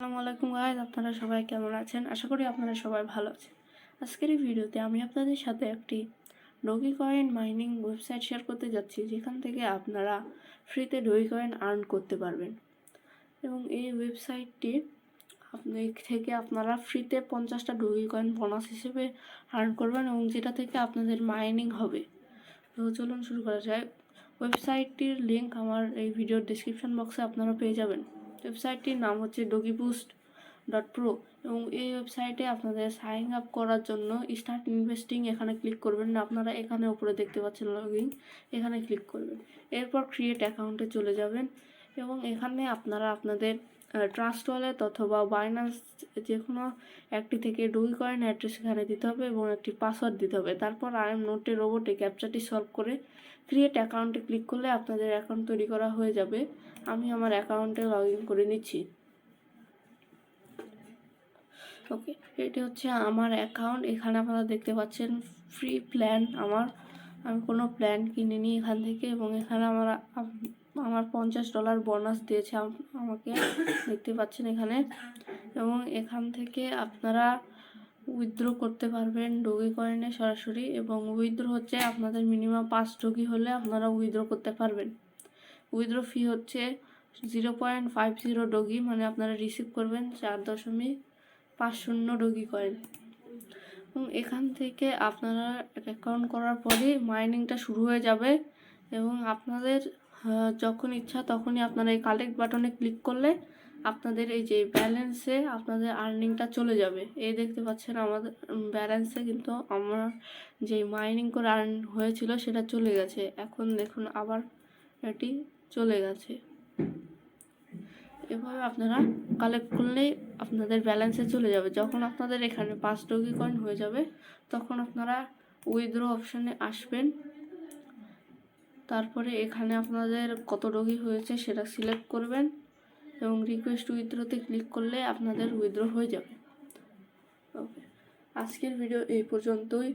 আসসালামু আলাইকুম গাইস, আপনারা সবাই কেমন আছেন? আশা করি আপনারা সবাই ভালো আছেন। আজকের এই ভিডিওতে আমি আপনাদের সাথে একটি ডোগিকয়েন মাইনিং ওয়েবসাইট শেয়ার করতে যাচ্ছি, যেখান থেকে আপনারা ফ্রিতে ডোগিকয়েন আর্ন করতে পারবেন। এবং এই ওয়েবসাইটটি আপনারা ফ্রিতে 50টা ডোগিকয়েন বোনাস হিসেবে আর্ন করবেন, এবং যেটা থেকে আপনাদের মাইনিং হবে। তো চলুন শুরু করা যায়। ওয়েবসাইটটির লিঙ্ক আমার এই ভিডিওর ডেসক্রিপশন বক্সে আপনারা পেয়ে যাবেন। ওয়েবসাইটটির নাম হচ্ছে dogiboost.pro, এবং এই ওয়েবসাইটে আপনাদের সাইন আপ করার জন্য স্টার্ট ইনভেস্টিং এখানে ক্লিক করবেন। আপনারা এখানে উপরে দেখতে পাচ্ছেন লগইন, এখানে ক্লিক করবেন। এরপর ক্রিয়েট অ্যাকাউন্টে চলে যাবেন, এবং এখানে আপনারা আপনাদের ট্রাস্ট ওয়ালেট অথবা বাইন্যান্স যে কোনো একটি থেকে ডোগিকয়েন অ্যাড্রেস এখানে দিতে হবে এবং একটি পাসওয়ার্ড দিতে হবে। তারপর নোটে রোবটে ক্যাপচাটি সলভ করে ক্রিয়েট অ্যাকাউন্টে ক্লিক করলে আপনাদের অ্যাকাউন্ট তৈরি করা হয়ে যাবে। আমি আমার অ্যাকাউন্টে লগ ইন করে নিচ্ছি। ওকে, এটি হচ্ছে আমার অ্যাকাউন্ট। এখানে আপনারা দেখতে পাচ্ছেন ফ্রি প্ল্যান। আমি কোনো প্ল্যান কিনিনি এখান থেকে, এবং এখানে আমার $50 বোনাস দিয়েছে আমাকে, দেখতে পাচ্ছেন এখানে। এবং এখান থেকে আপনারা উইথড্র করতে পারবেন ডোগিকয়েনে সরাসরি, এবং উইথড্র হচ্ছে আপনাদের মিনিমাম 5 ডোগি হলে আপনারা উইথড্র করতে পারবেন। উইথড্র ফি হচ্ছে 0.50 ডোগি, মানে আপনারা রিসিভ করবেন 4.50 ডোগিকয়েন। এবং এখান থেকে আপনারা অ্যাকাউন্ট করার পরে মাইনিংটা শুরু হয়ে যাবে, এবং আপনাদের যখন ইচ্ছা তখনই আপনারা এই কালেক্ট বাটনে ক্লিক করলে আপনাদের এই যে ব্যালেন্সে আপনাদের আর্নিংটা চলে যাবে। এই দেখতে পাচ্ছেন আমাদের ব্যালেন্সে কিন্তু আমার যে মাইনিং করে আর্ন হয়েছিল সেটা চলে গেছে। এখন দেখুন আবার এটি চলে গেছে। এভাবে আপনারা কালেক্ট করলেই আপনাদের ব্যালেন্সে চলে যাবে। যখন আপনাদের এখানে 5 ডোগিকয়েন হয়ে যাবে তখন আপনারা উইথড্র অপশানে আসবেন। তারপরে এখানে আপনাদের কত ডোগি হয়েছে সেটা সিলেক্ট করবেন, এবং রিকোয়েস্ট উইথড্রোতে ক্লিক করলে আপনাদের উইথড্র হয়ে যাবে। ওকে, আজকের ভিডিও এই পর্যন্তই।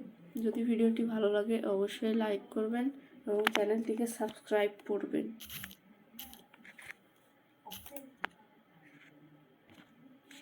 যদি ভিডিওটি ভালো লাগে অবশ্যই লাইক করবেন এবং চ্যানেলটিকে সাবস্ক্রাইব করবেন।